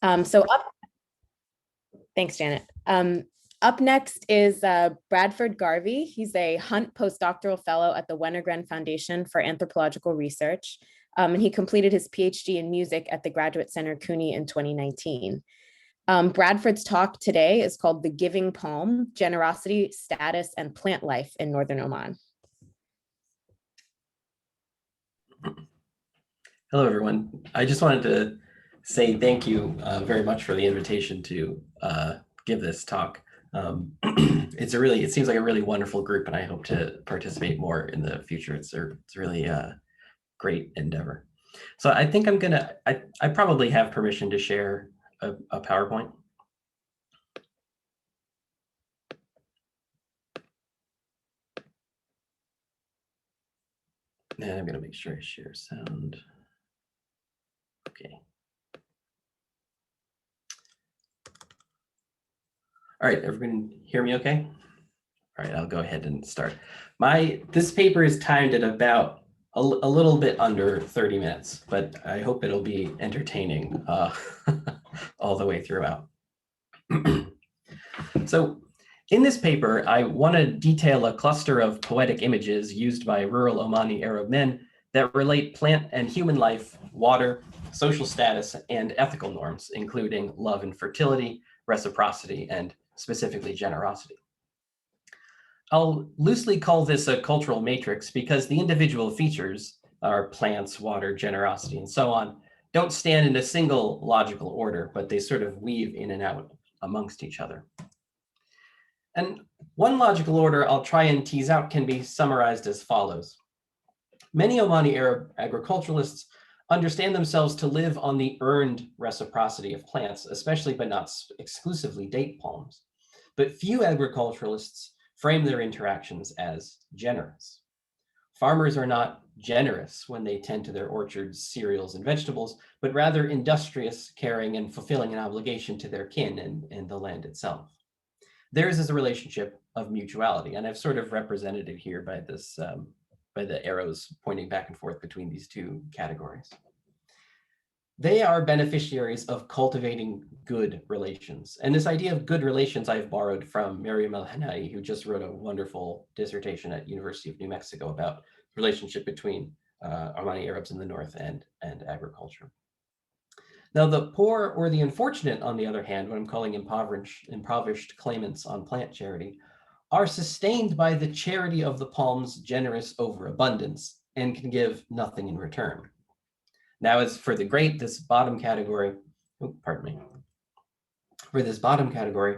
So up, thanks, Janet. Up next is Bradford Garvey. He's a Hunt postdoctoral fellow at the Wenner-Gren Foundation for Anthropological Research. And he completed his PhD in music at the Graduate Center CUNY in 2019. Bradford's talk today is called The Giving Palm, Generosity, Status, and Plant Life in Northern Oman. Hello, everyone. I just wanted to say thank you very much for the invitation to give this talk. It seems like a really wonderful group, and I hope to participate more in the future. It's really a great endeavor. So I think I probably have permission to share a PowerPoint. And I'm gonna make sure I share sound. Okay. All right, everyone hear me okay? All right, I'll go ahead and start. This paper is timed at about a little bit under 30 minutes, but I hope it'll be entertaining all the way throughout. So in this paper, I want to detail a cluster of poetic images used by rural Omani Arab men that relate plant and human life, water, social status, and ethical norms, including love and fertility, reciprocity, and specifically generosity. I'll loosely call this a cultural matrix because the individual features, our plants, water, generosity, and so on, don't stand in a single logical order, but they sort of weave in and out amongst each other. And one logical order I'll try and tease out can be summarized as follows. Many Omani Arab agriculturalists understand themselves to live on the earned reciprocity of plants, especially but not exclusively date palms. But few agriculturalists frame their interactions as generous. Farmers are not generous when they tend to their orchards, cereals, and vegetables, but rather industrious, caring, and fulfilling an obligation to their kin and the land itself. Theirs is a relationship of mutuality, and I've sort of represented it here by this, by the arrows pointing back and forth between these two categories. They are beneficiaries of cultivating good relations. And this idea of good relations I've borrowed from Miriam El-Hanai, who just wrote a wonderful dissertation at University of New Mexico about the relationship between Omani Arabs in the north and agriculture. Now, the poor or the unfortunate, on the other hand, what I'm calling impoverished claimants on plant charity, are sustained by the charity of the palm's generous overabundance and can give nothing in return. Now, as for the great, this bottom category, for this bottom category,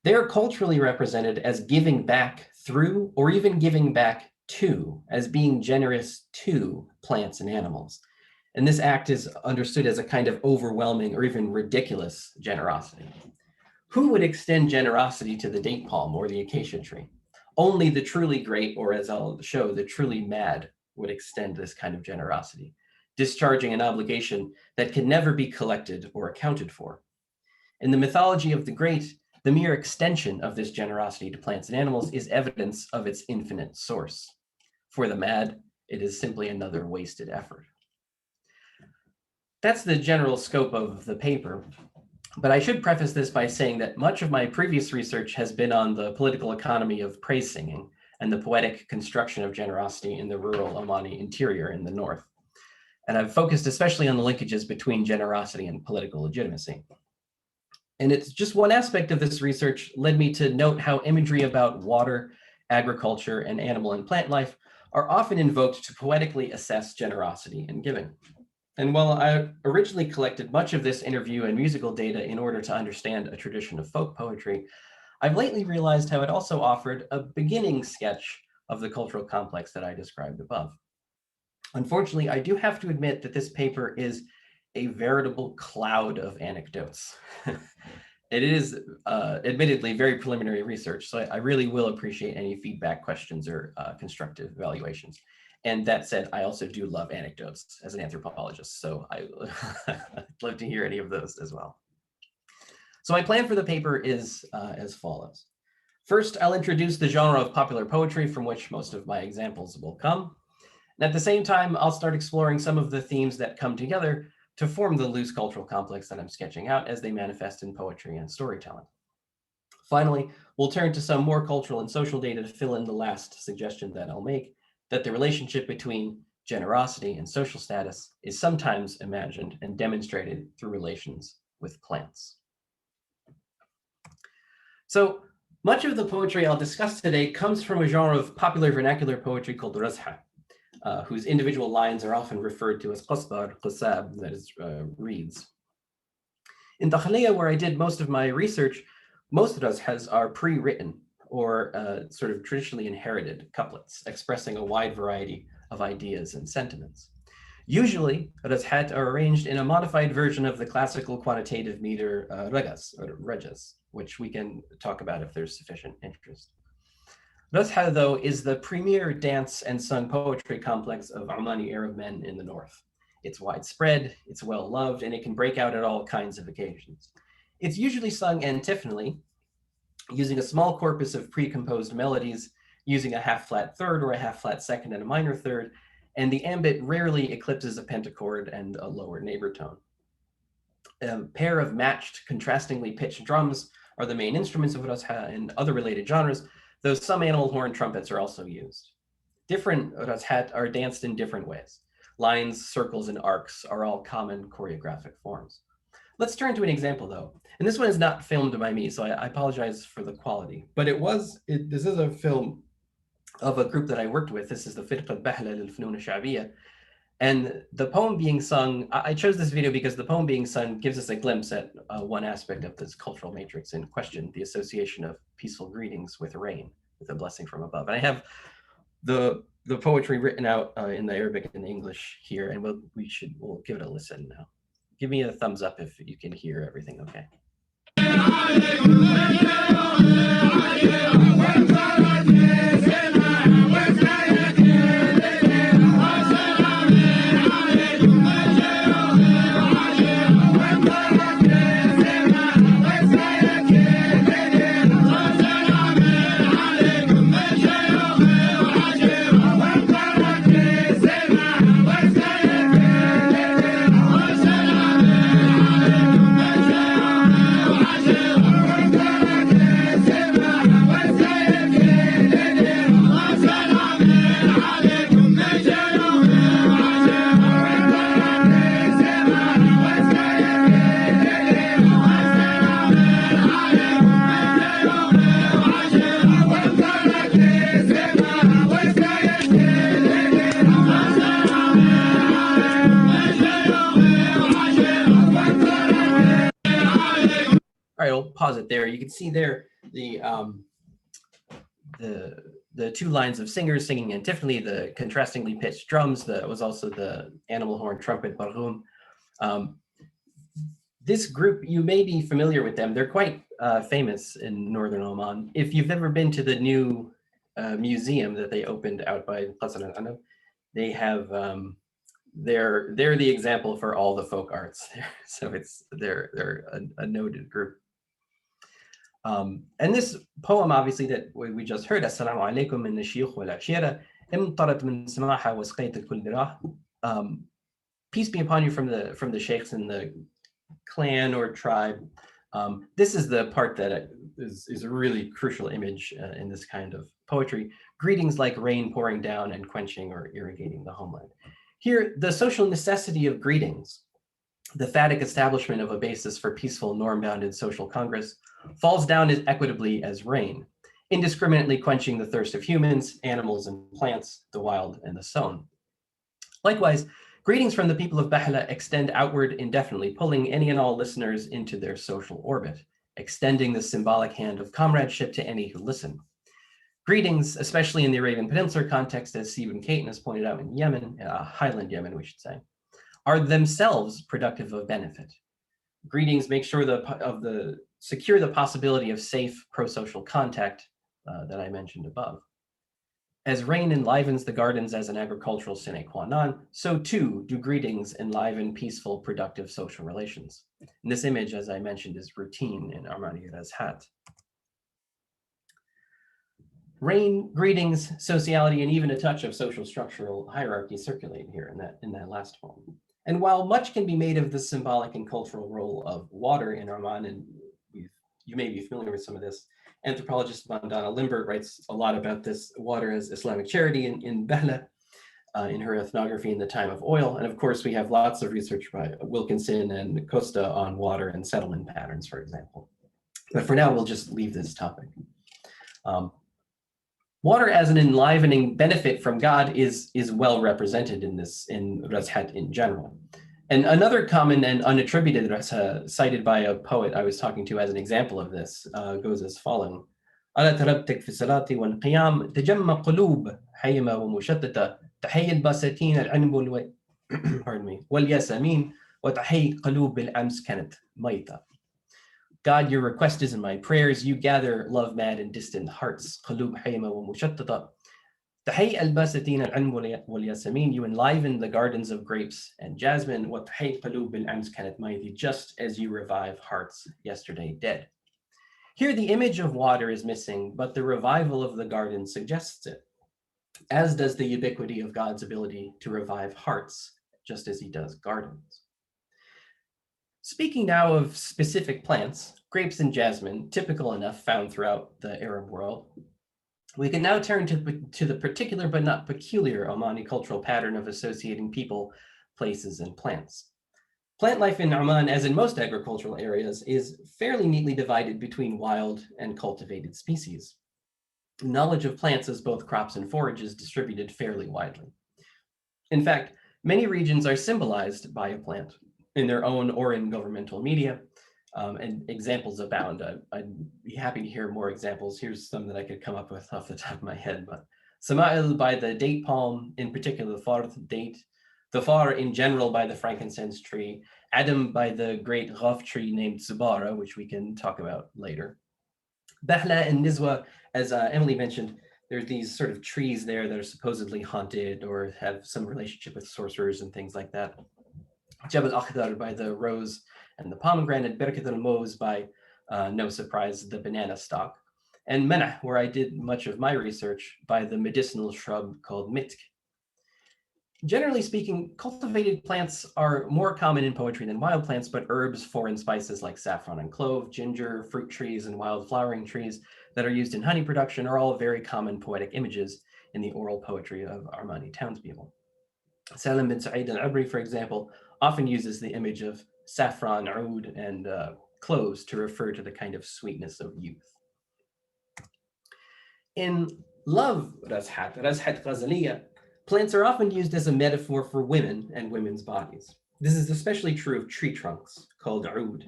they are culturally represented as giving back through or even giving back to, as being generous to plants and animals. And this act is understood as a kind of overwhelming or even ridiculous generosity. Who would extend generosity to the date palm or the acacia tree? Only the truly great, or as I'll show, the truly mad would extend this kind of generosity, discharging an obligation that can never be collected or accounted for. In the mythology of the great, the mere extension of this generosity to plants and animals is evidence of its infinite source. For the mad, it is simply another wasted effort. That's the general scope of the paper, but I should preface this by saying that much of my previous research has been on the political economy of praise singing and the poetic construction of generosity in the rural Omani interior in the north. And I've focused especially on the linkages between generosity and political legitimacy. And it's just one aspect of this research led me to note how imagery about water, agriculture, and animal and plant life are often invoked to poetically assess generosity and giving. And while I originally collected much of this interview and musical data in order to understand a tradition of folk poetry, I've lately realized how it also offered a beginning sketch of the cultural complex that I described above. Unfortunately, I do have to admit that this paper is a veritable cloud of anecdotes. It is admittedly very preliminary research, so I really will appreciate any feedback, questions, or constructive evaluations. And that said, I also do love anecdotes as an anthropologist, so I'd love to hear any of those as well. So my plan for the paper is as follows. First, I'll introduce the genre of popular poetry from which most of my examples will come. And at the same time, I'll start exploring some of the themes that come together to form the loose cultural complex that I'm sketching out as they manifest in poetry and storytelling. Finally, we'll turn to some more cultural and social data to fill in the last suggestion that I'll make, that the relationship between generosity and social status is sometimes imagined and demonstrated through relations with plants. So much of the poetry I'll discuss today comes from a genre of popular vernacular poetry called razha, whose individual lines are often referred to as qasbar, qasab, that is, reeds. In Dakhliya, where I did most of my research, most razhas are pre-written or sort of traditionally inherited couplets, expressing a wide variety of ideas and sentiments. Usually, razhat are arranged in a modified version of the classical quantitative meter ragas, or rajas, which we can talk about if there's sufficient interest. Razha, though, is the premier dance and sung poetry complex of Omani Arab men in the north. It's widespread, it's well-loved, and it can break out at all kinds of occasions. It's usually sung antiphonally, using a small corpus of pre-composed melodies, using a half-flat third or a half-flat second and a minor third, and the ambit rarely eclipses a pentachord and a lower neighbor tone. A pair of matched, contrastingly pitched drums are the main instruments of razha and other related genres, though some animal horn trumpets are also used. Different razhat are danced in different ways. Lines, circles, and arcs are all common choreographic forms. Let's turn to an example, though. And this one is not filmed by me, so I apologize for the quality. But this is a film of a group that I worked with. This is the Firqa al-Bahla lil-Funun al-Sha'biyya. And the poem being sung, I chose this video because the poem being sung gives us a glimpse at one aspect of this cultural matrix in question, the association of peaceful greetings with rain, with a blessing from above. And I have the poetry written out in the Arabic and the English here, and we'll give it a listen now. Give me a thumbs up if you can hear everything okay. All right, I'll pause it there. You can see there the two lines of singers singing antiphonally, the contrastingly pitched drums. That was also the animal horn trumpet, barghum. This group, you may be familiar with them. They're quite famous in northern Oman. If you've ever been to the new museum that they opened out by Qasr al-Anab, they have they're the example for all the folk arts. So they're a noted group. And this poem, obviously, that we just heard, Assalamu alaikum min nashiyukh wal ashira, imtarat min samaha wa sqayt al-kull birah. Peace be upon you from the sheikhs in the clan or tribe. This is the part that is a really crucial image in this kind of poetry. Greetings like rain pouring down and quenching or irrigating the homeland. Here, the social necessity of greetings, the phatic establishment of a basis for peaceful, norm-bounded social congress, falls down as equitably as rain, indiscriminately quenching the thirst of humans, animals, and plants, the wild and the sown. Likewise, greetings from the people of Bahla extend outward indefinitely, pulling any and all listeners into their social orbit, extending the symbolic hand of comradeship to any who listen. Greetings, especially in the Arabian Peninsular context, as Stephen Caton has pointed out in Yemen, highland Yemen, we should say, are themselves productive of benefit. Greetings make sure secure the possibility of safe pro-social contact that I mentioned above. As rain enlivens the gardens as an agricultural sine qua non, so too do greetings enliven peaceful, productive social relations. And this image, as I mentioned, is routine in Omani Razhat. Rain, greetings, sociality, and even a touch of social structural hierarchy circulate here in that last poem. And while much can be made of the symbolic and cultural role of water in Oman, and you may be familiar with some of this, anthropologist Vandana Limbert writes a lot about this water as Islamic charity in Behla, in her ethnography in the time of oil. And of course, we have lots of research by Wilkinson and Costa on water and settlement patterns, for example. But for now, we'll just leave this topic. Water as an enlivening benefit from God is well represented in Rashat in general. And another common and unattributed rasha cited by a poet I was talking to as an example of this goes as following. على تربتك في الصلاة والقيام تجمع قلوب حيمة ومشتتة تحيي البساتين العنب pardon me والياسمين وتحيي قلوب بالأمس كانت ميتة. God, your request is in my prayers. You gather love-mad and distant hearts. قلوب حيمة ومشتتة تحيي البساتين العنب والياسمين. You enliven the gardens of grapes and jasmine. وتحيي قلوب بالأمس كانت ميتة, just as you revive hearts yesterday dead. Here, the image of water is missing, but the revival of the garden suggests it, as does the ubiquity of God's ability to revive hearts, just as he does gardens. Speaking now of specific plants, grapes and jasmine, typical enough found throughout the Arab world, we can now turn to the particular but not peculiar Omani cultural pattern of associating people, places, and plants. Plant life in Oman, as in most agricultural areas, is fairly neatly divided between wild and cultivated species. Knowledge of plants as both crops and forage is distributed fairly widely. In fact, many regions are symbolized by a plant in their own or in governmental media, and examples abound. I'd be happy to hear more examples. Here's some that I could come up with off the top of my head, but Sama'il by the date palm, in particular the farth date, the far in general by the frankincense tree, Adam by the great ghaf tree named Zubara, which we can talk about later. Bahla and Nizwa, as Emily mentioned, there are these sort of trees there that are supposedly haunted or have some relationship with sorcerers and things like that. Jabal Akhdar by the rose and the pomegranate, Berkat al-Moz by, no surprise, the banana stalk, and Menah, where I did much of my research, by the medicinal shrub called mitk. Generally speaking, cultivated plants are more common in poetry than wild plants, but herbs, foreign spices like saffron and clove, ginger, fruit trees, and wild flowering trees that are used in honey production are all very common poetic images in the oral poetry of Armani townspeople. Salim bin Sa'id al-Abri, for example, often uses the image of saffron, oud, and cloves to refer to the kind of sweetness of youth. In love Razhat Ghazaliya, plants are often used as a metaphor for women and women's bodies. This is especially true of tree trunks called oud,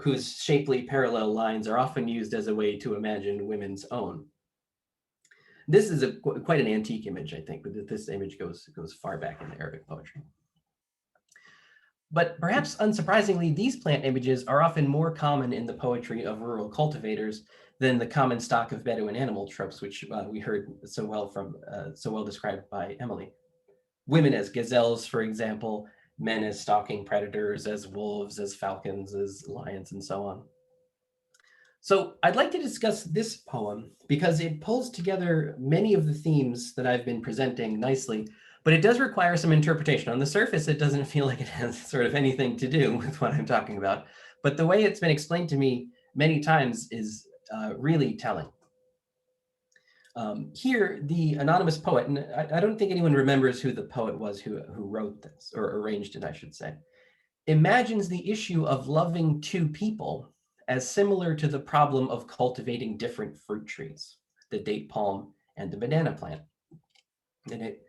whose shapely parallel lines are often used as a way to imagine women's own. This is quite an antique image, I think, but this image goes far back in Arabic poetry. But perhaps unsurprisingly, these plant images are often more common in the poetry of rural cultivators than the common stock of Bedouin animal tropes, which we heard so well described by Emily. Women as gazelles, for example, men as stalking predators, as wolves, as falcons, as lions, and so on. So I'd like to discuss this poem because it pulls together many of the themes that I've been presenting nicely, but it does require some interpretation. On the surface, it doesn't feel like it has sort of anything to do with what I'm talking about, but the way it's been explained to me many times is really telling. Here, the anonymous poet, and I don't think anyone remembers who the poet was who wrote this, or arranged it, I should say, imagines the issue of loving two people as similar to the problem of cultivating different fruit trees, the date palm and the banana plant. And it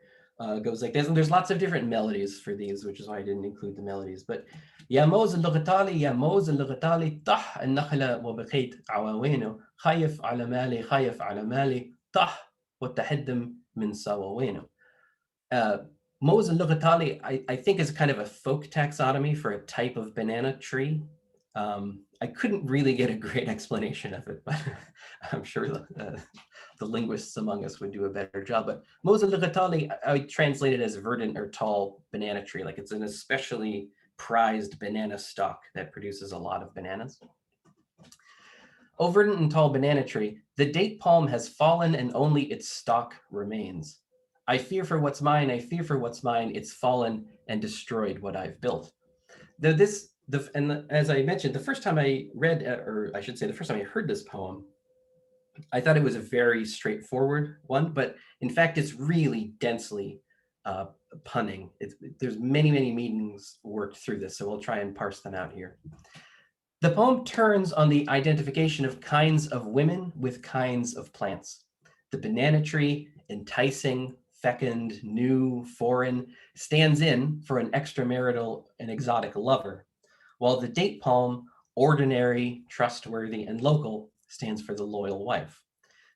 goes like this, and there's lots of different melodies for these, which is why I didn't include the melodies, but يا موز اللغتالي يا موز اللغتالي طح النخلة وبقيت عواوينه خايف على مالي خايف على مالي طح وتحدم من سواوينه. موز اللغتالي, I think, is kind of a folk taxonomy for a type of banana tree. I couldn't really get a great explanation of it, but I'm sure the linguists among us would do a better job. But Moza Ligatali, I translate it as verdant or tall banana tree, like it's an especially prized banana stalk that produces a lot of bananas. O verdant and tall banana tree, the date palm has fallen and only its stalk remains. I fear for what's mine, I fear for what's mine, it's fallen and destroyed what I've built. As I mentioned, the first time I read, or I should say the first time I heard this poem, I thought it was a very straightforward one, but in fact, it's really densely punning. There's many, many meanings worked through this, so we'll try and parse them out here. The poem turns on the identification of kinds of women with kinds of plants. The banana tree, enticing, fecund, new, foreign, stands in for an extramarital and exotic lover, while the date palm, ordinary, trustworthy, and local, stands for the loyal wife.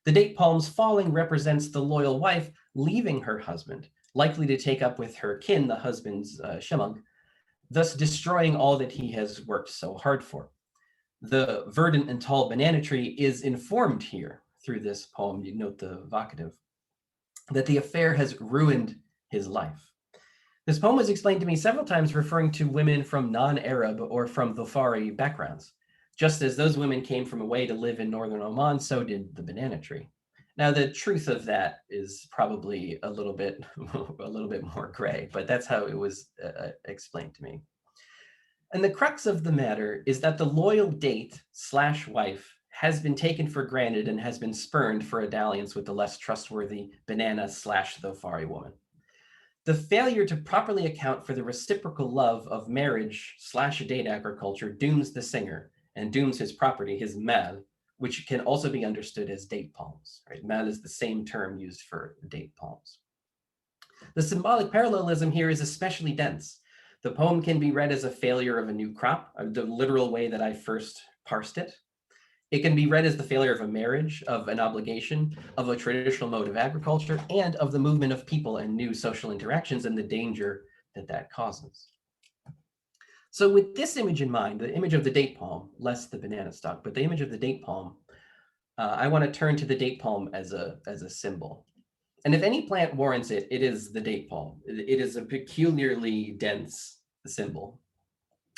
The date palm's falling represents the loyal wife leaving her husband, likely to take up with her kin, the husband's shemag, thus destroying all that he has worked so hard for. The verdant and tall banana tree is informed here through this poem, you note the vocative, that the affair has ruined his life. This poem was explained to me several times referring to women from non-Arab or from Dhofari backgrounds. Just as those women came from away to live in northern Oman, so did the banana tree. Now, the truth of that is probably a little bit more gray, but that's how it was explained to me. And the crux of the matter is that the loyal date/wife has been taken for granted and has been spurned for a dalliance with the less trustworthy banana/Dhofari woman. The failure to properly account for the reciprocal love of marriage/date agriculture dooms the singer and dooms his property, his mal, which can also be understood as date palms. Right? Mal is the same term used for date palms. The symbolic parallelism here is especially dense. The poem can be read as a failure of a new crop, the literal way that I first parsed it. It can be read as the failure of a marriage, of an obligation, of a traditional mode of agriculture, and of the movement of people and new social interactions and the danger that that causes. So with this image in mind, the image of the date palm, less the banana stalk, but the image of the date palm, I want to turn to the date palm as a symbol. And if any plant warrants it, it is the date palm. It is a peculiarly dense symbol.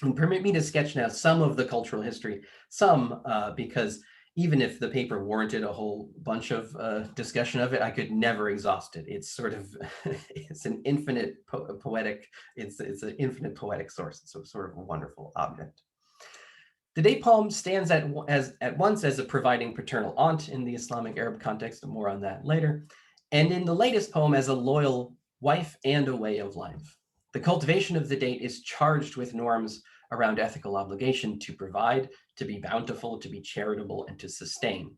And permit me to sketch now some of the cultural history, because even if the paper warranted a whole bunch of discussion of it, I could never exhaust it. It's sort of, it's an infinite poetic, it's an infinite poetic source. It's a sort of a wonderful object. The date palm stands at once as a providing paternal aunt in the Islamic Arab context, more on that later, and in the latest poem as a loyal wife and a way of life. The cultivation of the date is charged with norms around ethical obligation to provide, to be bountiful, to be charitable, and to sustain.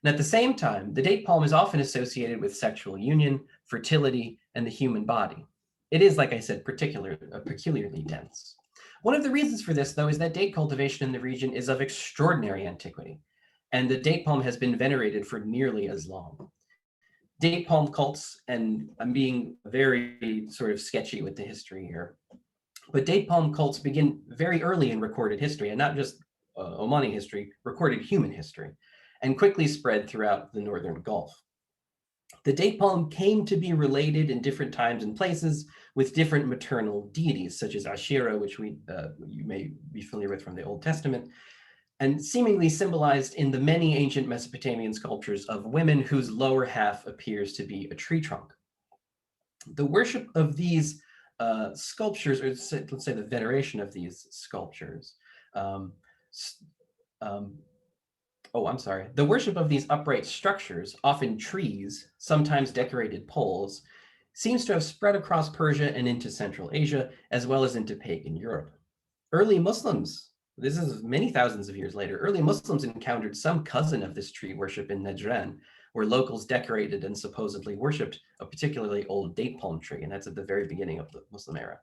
And at the same time, the date palm is often associated with sexual union, fertility, and the human body. It is, like I said, peculiarly dense. One of the reasons for this, though, is that date cultivation in the region is of extraordinary antiquity, and the date palm has been venerated for nearly as long. Date palm cults, and I'm being very sort of sketchy with the history here, but date palm cults begin very early in recorded history, and not just Omani history, recorded human history, and quickly spread throughout the Northern Gulf. The date palm came to be related in different times and places with different maternal deities, such as Ashira, which you may be familiar with from the Old Testament, and seemingly symbolized in the many ancient Mesopotamian sculptures of women whose lower half appears to be a tree trunk. The worship of these sculptures, or let's say the veneration of these sculptures, the worship of these upright structures, often trees, sometimes decorated poles, seems to have spread across Persia and into Central Asia, as well as into pagan Europe. Early Muslims, this is many thousands of years later, early Muslims encountered some cousin of this tree worship in Wenner-Gren, where locals decorated and supposedly worshipped a particularly old date palm tree, and that's at the very beginning of the Muslim era.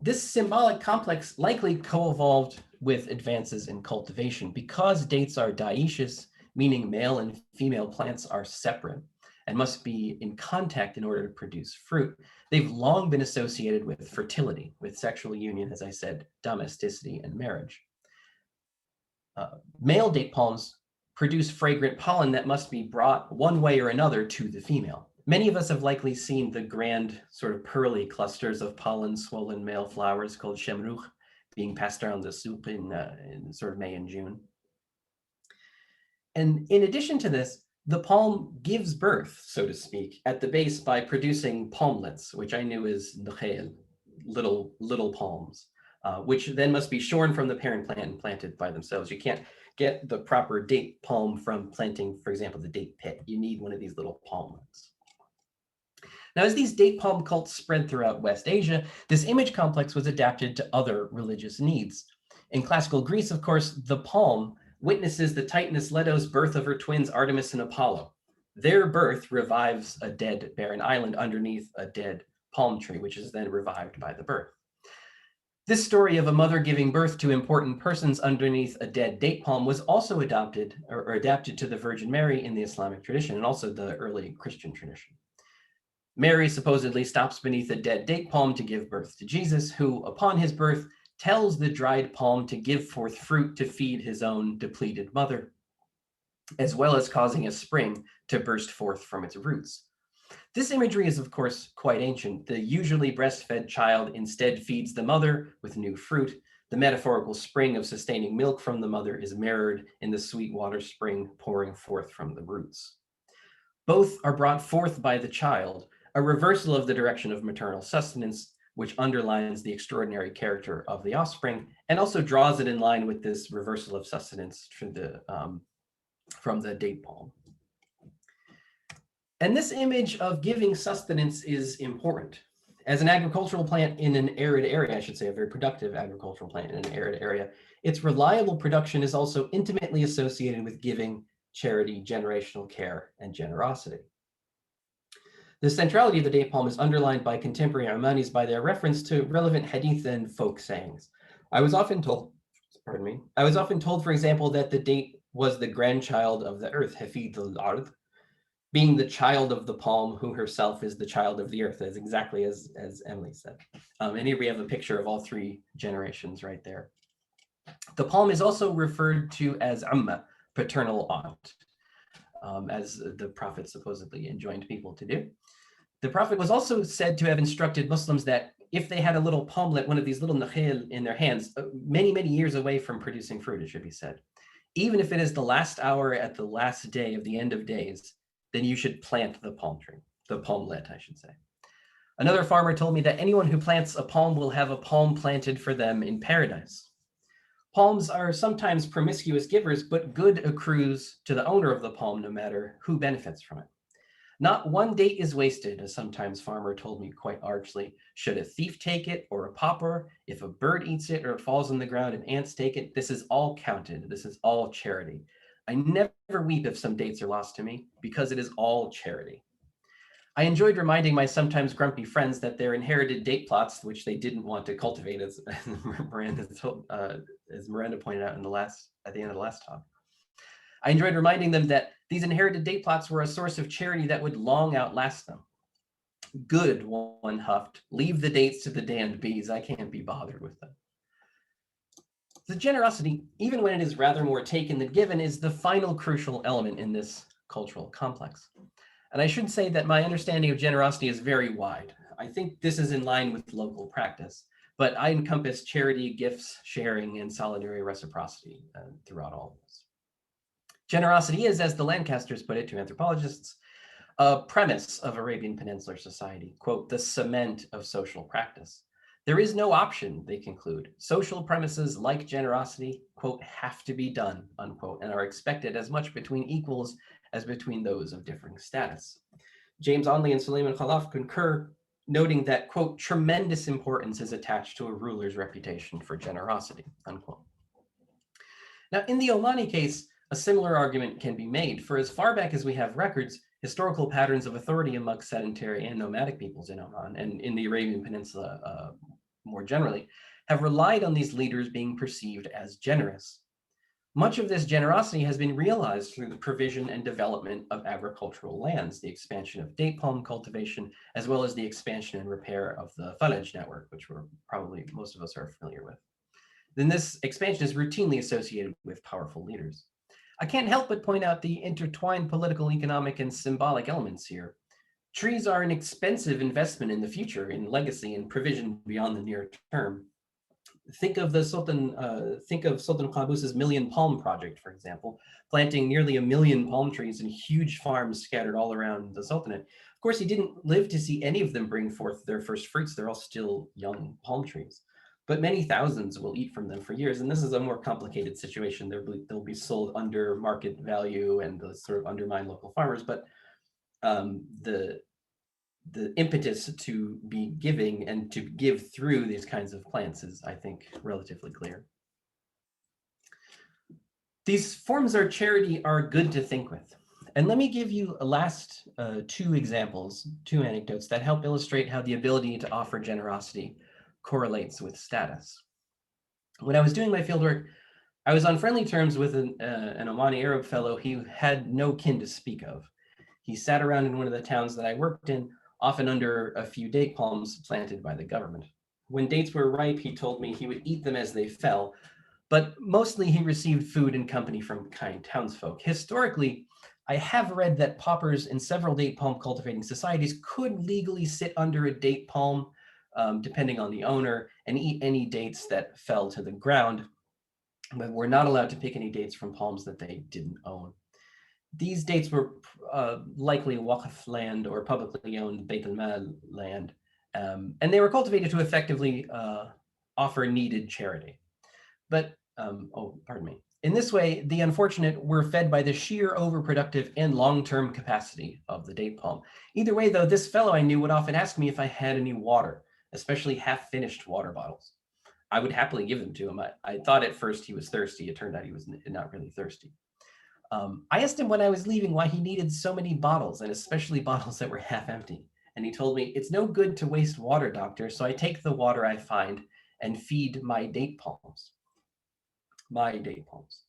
This symbolic complex likely co-evolved with advances in cultivation because dates are dioecious, meaning male and female plants are separate and must be in contact in order to produce fruit. They've long been associated with fertility, with sexual union, as I said, domesticity, and marriage. Male date palms produce fragrant pollen that must be brought one way or another to the female. Many of us have likely seen the grand sort of pearly clusters of pollen swollen male flowers called shemruch being passed around the soup in sort of May and June. And in addition to this, The palm gives birth, so to speak, at the base by producing palmlets, which I knew is nakhel, little palms, which then must be shorn from the parent plant and planted by themselves. You can't get the proper date palm from planting, for example, the date pit. You need one of these little palmlets. Now, as these date palm cults spread throughout West Asia, this image complex was adapted to other religious needs. In classical Greece, of course, the palm witnesses the Titaness Leto's birth of her twins Artemis and Apollo. Their birth revives a dead barren island underneath a dead palm tree, which is then revived by the birth. This story of a mother giving birth to important persons underneath a dead date palm was also adapted to the Virgin Mary in the Islamic tradition and also the early Christian tradition. Mary supposedly stops beneath a dead date palm to give birth to Jesus, who, upon his birth, tells the dried palm to give forth fruit to feed his own depleted mother, as well as causing a spring to burst forth from its roots. This imagery is, of course, quite ancient. The usually breastfed child instead feeds the mother with new fruit. The metaphorical spring of sustaining milk from the mother is mirrored in the sweet water spring pouring forth from the roots. Both are brought forth by the child, a reversal of the direction of maternal sustenance, which underlines the extraordinary character of the offspring and also draws it in line with this reversal of sustenance from the date palm. And this image of giving sustenance is important. As an agricultural plant in an arid area, I should say a very productive agricultural plant in an arid area, its reliable production is also intimately associated with giving, charity, generational care, and generosity. The centrality of the date palm is underlined by contemporary Omanis by their reference to relevant hadith and folk sayings. I was often told, for example, that the date was the grandchild of the earth, Hafid al-Ard, being the child of the palm, who herself is the child of the earth, as exactly as Emily said. And here we have a picture of all three generations right there. The palm is also referred to as Amma, paternal aunt, as the Prophet supposedly enjoined people to do. The Prophet was also said to have instructed Muslims that if they had a little palmlet, one of these little nakhil in their hands, many, many years away from producing fruit, it should be said, even if it is the last hour at the last day of the end of days, then you should plant the palm tree, the palmlet, I should say. Another farmer told me that anyone who plants a palm will have a palm planted for them in paradise. Palms are sometimes promiscuous givers, but good accrues to the owner of the palm no matter who benefits from it. Not one date is wasted, a sometimes farmer told me quite archly. Should a thief take it or a pauper, if a bird eats it or it falls on the ground and ants take it, this is all counted. This is all charity. I never weep if some dates are lost to me because it is all charity. I enjoyed reminding my sometimes grumpy friends that their inherited date plots, which they didn't want to cultivate, as Miranda pointed out at the end of the last talk. I enjoyed reminding them that these inherited date plots were a source of charity that would long outlast them. Good, one huffed. Leave the dates to the damned bees. I can't be bothered with them. The generosity, even when it is rather more taken than given, is the final crucial element in this cultural complex. And I should say that my understanding of generosity is very wide. I think this is in line with local practice, but I encompass charity, gifts, sharing, and solidarity reciprocity throughout all of this. Generosity is, as the Lancasters put it, two anthropologists, a premise of Arabian Peninsular society, quote, the cement of social practice. There is no option, they conclude. Social premises like generosity, quote, have to be done, unquote, and are expected as much between equals as between those of differing status. James Onley and Suleiman Khalaf concur, noting that, quote, tremendous importance is attached to a ruler's reputation for generosity, unquote. Now, in the Omani case, a similar argument can be made. For as far back as we have records, historical patterns of authority amongst sedentary and nomadic peoples in Oman and in the Arabian Peninsula more generally, have relied on these leaders being perceived as generous. Much of this generosity has been realized through the provision and development of agricultural lands, the expansion of date palm cultivation, as well as the expansion and repair of the Falaj network, which most of us are familiar with. Then this expansion is routinely associated with powerful leaders. I can't help but point out the intertwined political, economic, and symbolic elements here. Trees are an expensive investment in the future, in legacy and provision beyond the near term. Think of Sultan Qaboos's Million Palm Project, for example, planting nearly 1 million palm trees in huge farms scattered all around the Sultanate. Of course, he didn't live to see any of them bring forth their first fruits. They're all still young palm trees, but many thousands will eat from them for years. And this is a more complicated situation. They'll be sold under market value and sort of undermine local farmers. But the impetus to be giving and to give through these kinds of plants is, I think, relatively clear. These forms of charity are good to think with. And let me give you a last two examples, two anecdotes that help illustrate how the ability to offer generosity correlates with status. When I was doing my fieldwork, I was on friendly terms with an Omani Arab fellow who had no kin to speak of. He sat around in one of the towns that I worked in, often under a few date palms planted by the government. When dates were ripe, he told me he would eat them as they fell, but mostly he received food and company from kind townsfolk. Historically, I have read that paupers in several date palm cultivating societies could legally sit under a date palm, depending on the owner, and eat any dates that fell to the ground, but were not allowed to pick any dates from palms that they didn't own. These dates were likely Waqf land or publicly owned Beit al-Mal land, and they were cultivated to effectively offer needed charity. But, pardon me. In this way, the unfortunate were fed by the sheer overproductive and long-term capacity of the date palm. Either way, though, this fellow I knew would often ask me if I had any water, especially half-finished water bottles. I would happily give them to him. I thought at first he was thirsty. It turned out he was not really thirsty. I asked him when I was leaving why he needed so many bottles, and especially bottles that were half empty. And he told me, "It's no good to waste water, doctor, so I take the water I find and feed my date palms." My date palms.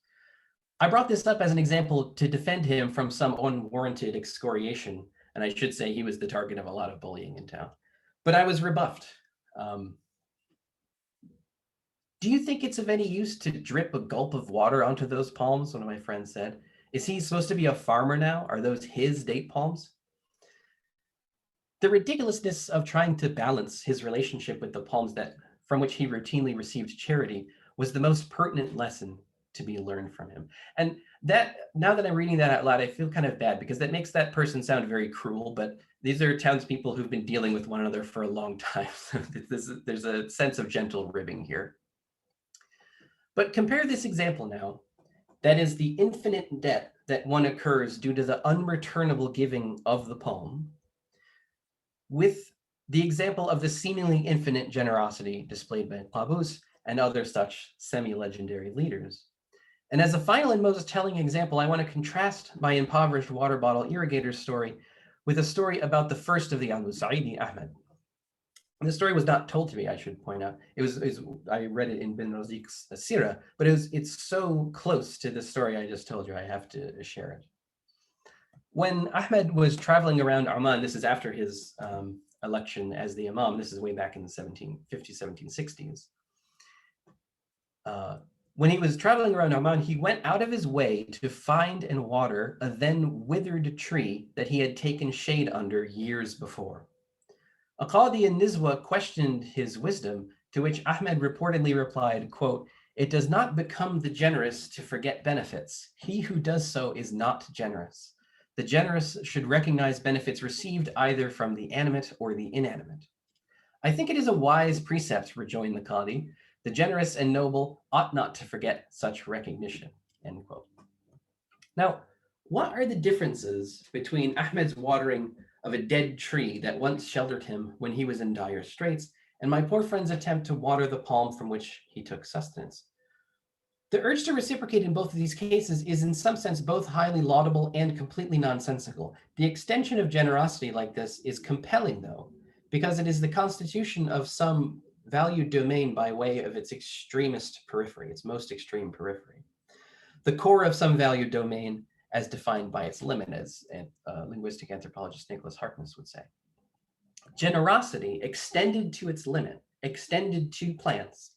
I brought this up as an example to defend him from some unwarranted excoriation, and I should say he was the target of a lot of bullying in town. But I was rebuffed. "Do you think it's of any use to drip a gulp of water onto those palms?" one of my friends said. "Is he supposed to be a farmer now? Are those his date palms?" The ridiculousness of trying to balance his relationship with the palms from which he routinely received charity was the most pertinent lesson to be learned from him. And that, now that I'm reading that out loud, I feel kind of bad because that makes that person sound very cruel, but these are townspeople who've been dealing with one another for a long time. So there's a sense of gentle ribbing here. But compare this example now, that is the infinite debt that one occurs due to the unreturnable giving of the palm, with the example of the seemingly infinite generosity displayed by Qaboos and other such semi-legendary leaders. And as a final and most telling example, I want to contrast my impoverished water bottle irrigator's story with a story about the first of the Al-Musa'idi, Ahmed. And the story was not told to me, I should point out. I read it in bin Razik's Sirah, but it's so close to the story I just told you, I have to share it. When Ahmed was traveling around Oman, this is after his election as the Imam, this is way back in the 1750s, 1760s. When he was traveling around Oman, he went out of his way to find and water a then withered tree that he had taken shade under years before. A Qadi in Nizwa questioned his wisdom, to which Ahmed reportedly replied, quote, "It does not become the generous to forget benefits. He who does so is not generous. The generous should recognize benefits received either from the animate or the inanimate." "I think it is a wise precept," rejoined the Qadi. "The generous and noble ought not to forget such recognition," end quote. Now, what are the differences between Ahmed's watering of a dead tree that once sheltered him when he was in dire straits, and my poor friend's attempt to water the palm from which he took sustenance? The urge to reciprocate in both of these cases is in some sense both highly laudable and completely nonsensical. The extension of generosity like this is compelling, though, because it is the constitution of some valued domain by way of its extremist periphery, its most extreme periphery. The core of some valued domain as defined by its limit, as linguistic anthropologist Nicholas Harkness would say. Generosity extended to its limit, extended to plants,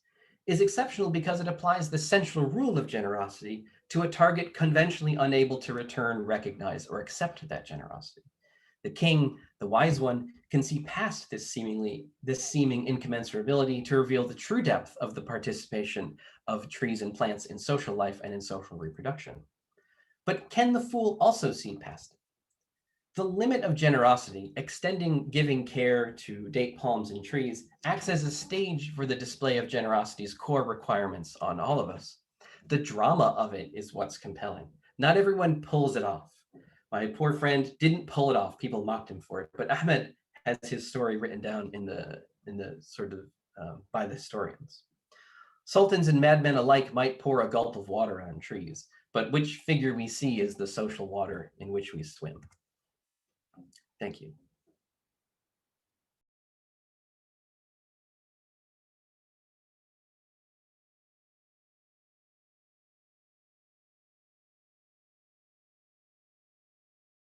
is exceptional because it applies the central rule of generosity to a target conventionally unable to return, recognize, or accept that generosity. The king, the wise one, can see past this seeming incommensurability to reveal the true depth of the participation of trees and plants in social life and in social reproduction. But can the fool also see past it? The limit of generosity, extending giving care to date palms and trees, acts as a stage for the display of generosity's core requirements on all of us. The drama of it is what's compelling. Not everyone pulls it off. My poor friend didn't pull it off. People mocked him for it, but Ahmed has his story written down in the sort of by the historians. Sultans and madmen alike might pour a gulp of water on trees, but which figure we see is the social water in which we swim. Thank you.